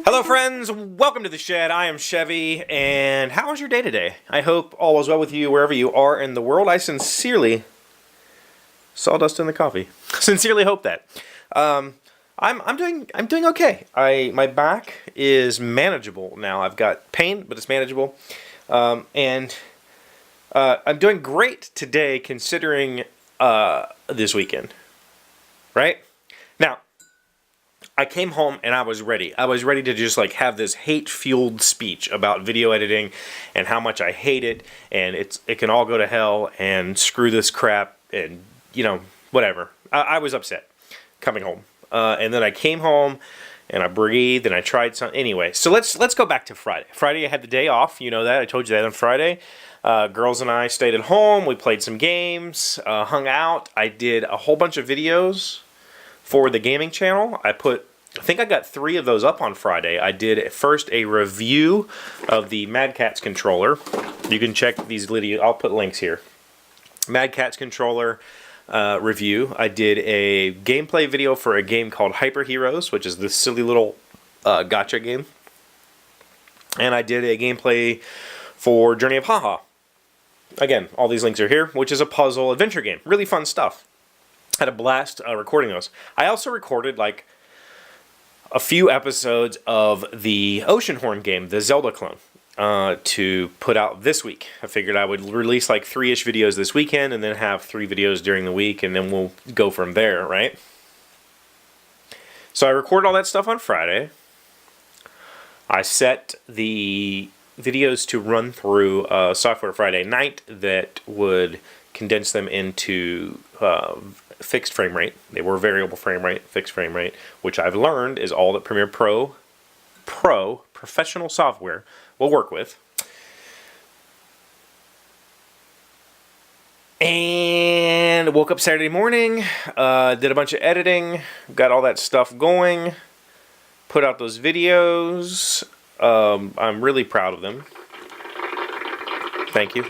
Hello friends, welcome to the shed. I am Chevy, and how was your day today? I hope all is well with you wherever you are in the world. I sincerely, sawdust in the coffee. Sincerely hope that. I'm doing okay. My back is manageable now. I've got pain, but it's manageable. I'm doing great today considering this weekend. Right? Now, I came home and I was ready. I was ready to just like have this hate-fueled speech about video editing and how much I hate it, and it can all go to hell and screw this crap and whatever. I was upset coming home, and then I came home and I breathed and I tried something. Anyway, so let's go back to Friday. Friday I had the day off. You know that, I told you that on Friday. Girls and I stayed at home. We played some games, hung out. I did a whole bunch of videos for the gaming channel. I think I got 3 of those up on Friday. I did first a review of the Mad Catz controller. You can check these videos. I'll put links here. Mad Catz controller review. I did a gameplay video for a game called Hyper Heroes, which is this silly little gacha game. And I did a gameplay for Journey of Haha. Again, all these links are here, which is a puzzle adventure game. Really fun stuff. Had a blast recording those. I also recorded like a few episodes of the Oceanhorn game, the Zelda clone, to put out this week. I figured I would release like 3-ish videos this weekend and then have 3 videos during the week, and then we'll go from there, right? So I recorded all that stuff on Friday. I set the videos to run through software Friday night that would condense them into fixed frame rate. They were variable frame rate, fixed frame rate, which I've learned is all that Premiere Pro professional software will work with. And woke up Saturday morning, did a bunch of editing, got all that stuff going, put out those videos. I'm really proud of them. Thank you.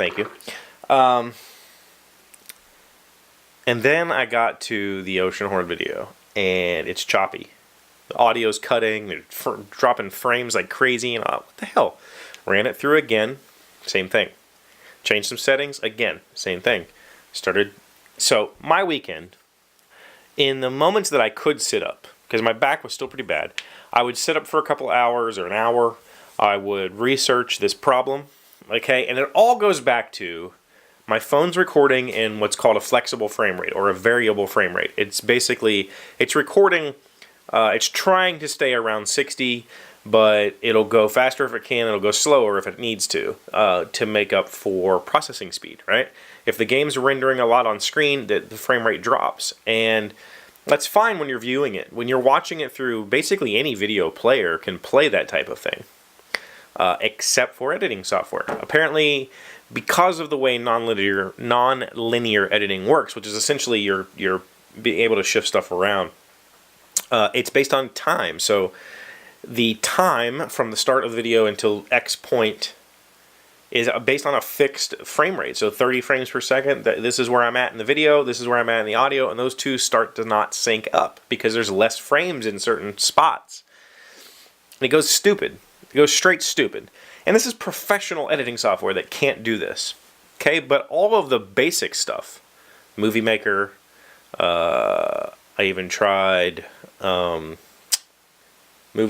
And then I got to the Oceanhorn video, and it's choppy. The audio's cutting, they're dropping frames like crazy, and what the hell? Ran it through again, same thing. Changed some settings, again, same thing. So my weekend, in the moments that I could sit up, because my back was still pretty bad, I would sit up for a couple hours or an hour. I would research this problem, okay? And it all goes back to my phone's recording in what's called a flexible frame rate or a variable frame rate. It's basically, it's recording, it's trying to stay around 60, but it'll go faster if it can, it'll go slower if it needs to make up for processing speed, right? If the game's rendering a lot on screen, the frame rate drops. And that's fine when you're viewing it. When you're watching it through, basically any video player can play that type of thing, except for editing software. Apparently, because of the way non-linear editing works, which is essentially you're being able to shift stuff around, it's based on time. So the time from the start of the video until X point is based on a fixed frame rate. So 30 frames per second, this is where I'm at in the video, this is where I'm at in the audio, and those two start to not sync up because there's less frames in certain spots. And it goes stupid. It goes straight stupid. And this is professional editing software that can't do this. Okay, but all of the basic stuff, Movie Maker, I even tried Movie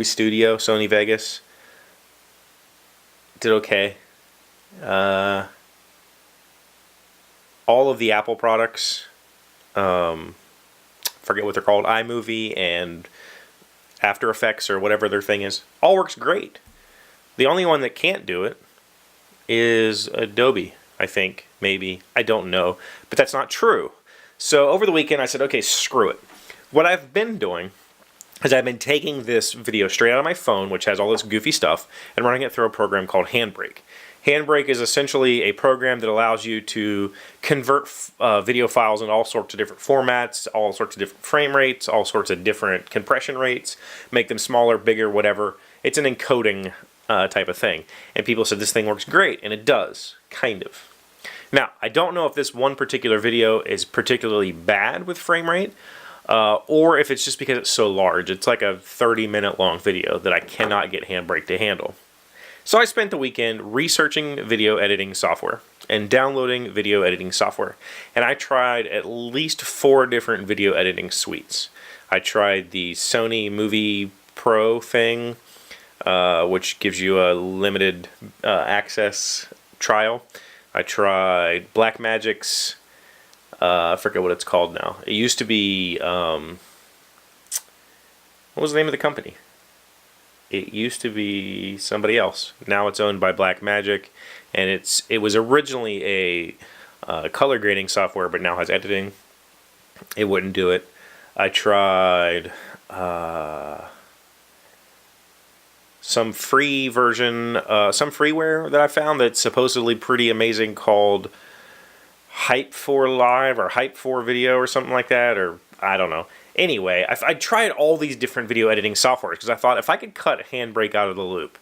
Studio, Sony Vegas, did okay. All of the Apple products, forget what they're called, iMovie and After Effects or whatever their thing is, all works great. The only one that can't do it is Adobe, I think, maybe. I don't know. But that's not true. So over the weekend I said, okay, screw it. What I've been doing is I've been taking this video straight out of my phone, which has all this goofy stuff, and running it through a program called Handbrake. Handbrake is essentially a program that allows you to convert video files in all sorts of different formats, all sorts of different frame rates, all sorts of different compression rates, make them smaller, bigger, whatever. It's an encoding type of thing. And people said this thing works great, and it does, kind of. Now, I don't know if this one particular video is particularly bad with frame rate, or if it's just because it's so large. It's like a 30-minute long video that I cannot get Handbrake to handle. So I spent the weekend researching video editing software and downloading video editing software. And I tried at least 4 different video editing suites. I tried the Sony Movie Pro thing, which gives you a limited access trial. I tried Blackmagic's, I forget what it's called now. It used to be, what was the name of the company? It used to be somebody else. Now it's owned by Blackmagic, and it was originally a color grading software, but now has editing. It wouldn't do it. I tried some free version, some freeware that I found that's supposedly pretty amazing called Hype for Live or Hype for Video or something like that, or I don't know. Anyway, I tried all these different video editing softwares because I thought if I could cut Handbrake out of the loop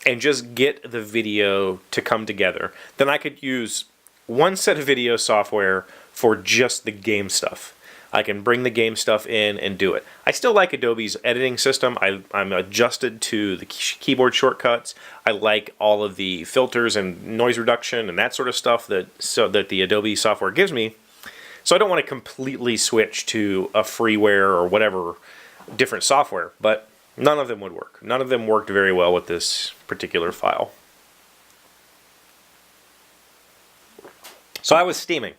and just get the video to come together, then I could use one set of video software for just the game stuff. I can bring the game stuff in and do it. I still like Adobe's editing system. I'm adjusted to the keyboard shortcuts. I like all of the filters and noise reduction and that sort of stuff that the Adobe software gives me. So I don't want to completely switch to a freeware or whatever different software, but none of them would work. None of them worked very well with this particular file. So I was steaming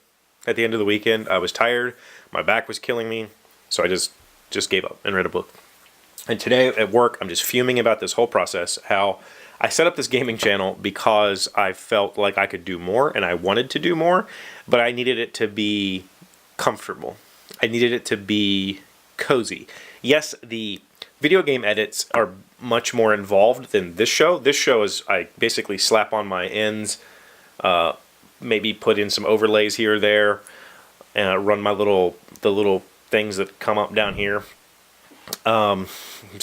at the end of the weekend. I was tired. My back was killing me. So I just gave up and read a book. And today at work, I'm just fuming about this whole process, how I set up this gaming channel because I felt like I could do more and I wanted to do more, but I needed it to be comfortable. I needed it to be cozy. Yes, the video game edits are much more involved than this show. This show is I basically slap on my ends, maybe put in some overlays here or there, and run the little things that come up down here, some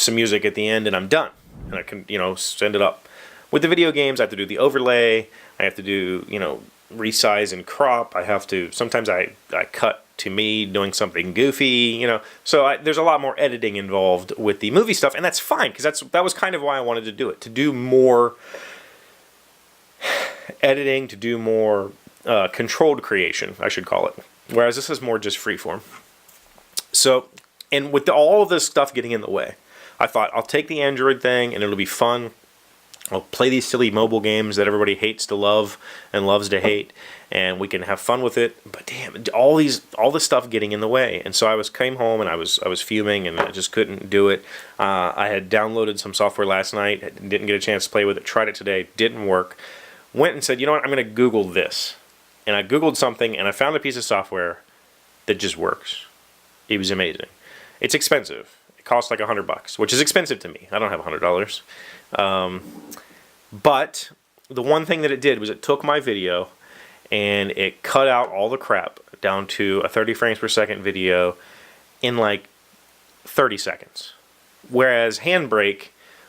music at the end, and I'm done. And I can, send it up. With the video games, I have to do the overlay. I have to do, resize and crop. I have to, sometimes I cut to me doing something goofy, So there's a lot more editing involved with the movie stuff, and that's fine, because that was kind of why I wanted to do it, to do more editing, to do more controlled creation, I should call it. Whereas this is more just freeform. So, and with all of this stuff getting in the way, I thought I'll take the Android thing and it'll be fun. I'll play these silly mobile games that everybody hates to love and loves to hate, and we can have fun with it. But damn, all this stuff getting in the way. And so I came home and I was fuming and I just couldn't do it. I had downloaded some software last night, didn't get a chance to play with it. Tried it today, didn't work. Went and said, you know what? I'm going to Google this. And I Googled something, and I found a piece of software that just works. It was amazing. It's expensive. It costs like $100, which is expensive to me. I don't have $100. But the one thing that it did was it took my video, and it cut out all the crap down to a 30 frames per second video in like 30 seconds. Whereas Handbrake,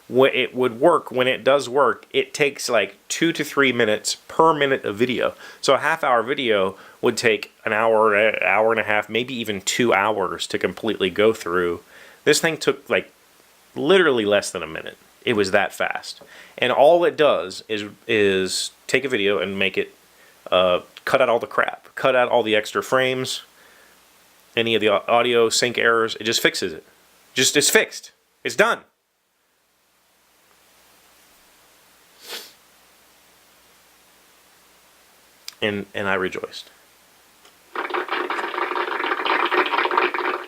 it would work, when it does work, it takes like 2 to 3 minutes per minute of video. So a half-hour video would take an hour and a half, maybe even 2 hours to completely go through. This thing took like literally less than a minute. It was that fast. And all it does is take a video and make it, cut out all the crap, cut out all the extra frames, any of the audio sync errors. It just fixes it. It's fixed. It's done. And I rejoiced.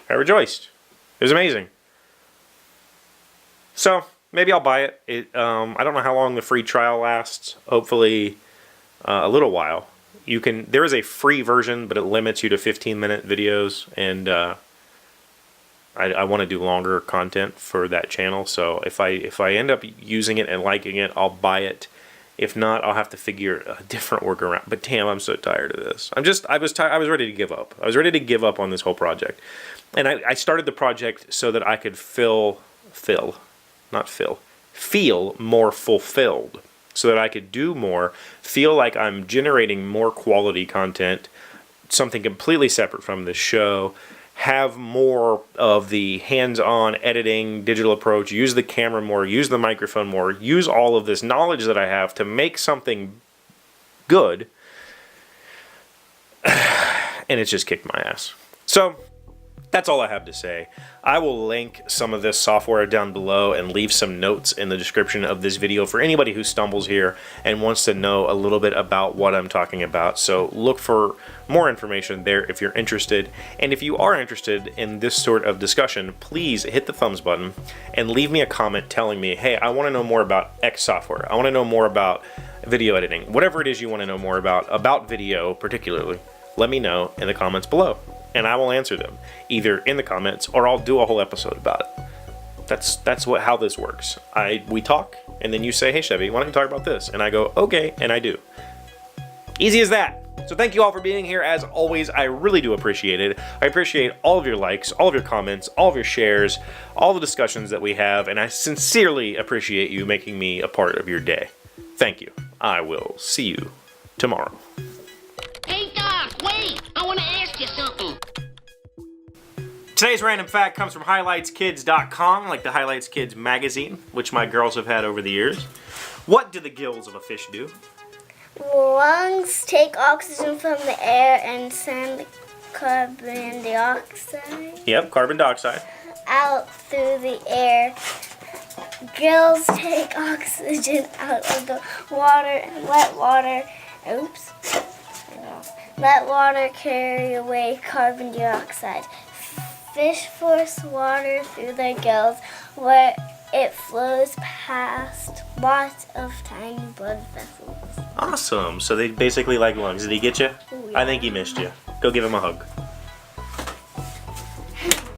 I rejoiced. It was amazing. So maybe I'll buy it. I don't know how long the free trial lasts. Hopefully a little while. There is a free version, but it limits you to 15-minute videos, and I want to do longer content for that channel. So if I end up using it and liking it, I'll buy it. If not, I'll have to figure a different workaround. But damn, I'm so tired of this. I was ready to give up. I was ready to give up on this whole project. And I started the project so that I could feel more fulfilled. so that I could do more, feel like I'm generating more quality content, something completely separate from this show, have more of the hands-on editing, digital approach, use the camera more, use the microphone more, use all of this knowledge that I have to make something good, and it's just kicked my ass. So that's all I have to say. I will link some of this software down below and leave some notes in the description of this video for anybody who stumbles here and wants to know a little bit about what I'm talking about. So look for more information there if you're interested. And if you are interested in this sort of discussion, please hit the thumbs button and leave me a comment telling me, hey, I want to know more about X software. I want to know more about video editing. Whatever it is you want to know more about video particularly, let me know in the comments below. And I will answer them, either in the comments or I'll do a whole episode about it. That's how this works. We talk, and then you say, hey Chevy, why don't you talk about this? And I go, okay, and I do. Easy as that. So thank you all for being here. As always, I really do appreciate it. I appreciate all of your likes, all of your comments, all of your shares, all the discussions that we have, and I sincerely appreciate you making me a part of your day. Thank you. I will see you tomorrow. Hey, Doc, wait! I want to ask you something. Today's random fact comes from highlightskids.com, like the Highlights Kids magazine, which my girls have had over the years. What do the gills of a fish do? Lungs take oxygen from the air and send carbon dioxide Yep, carbon dioxide. out through the air. Gills take oxygen out of the water and let water carry away carbon dioxide. Fish force water through their gills where it flows past lots of tiny blood vessels. Awesome. So they basically like lungs. Did he get you? Ooh, yeah. I think he missed you. Go give him a hug.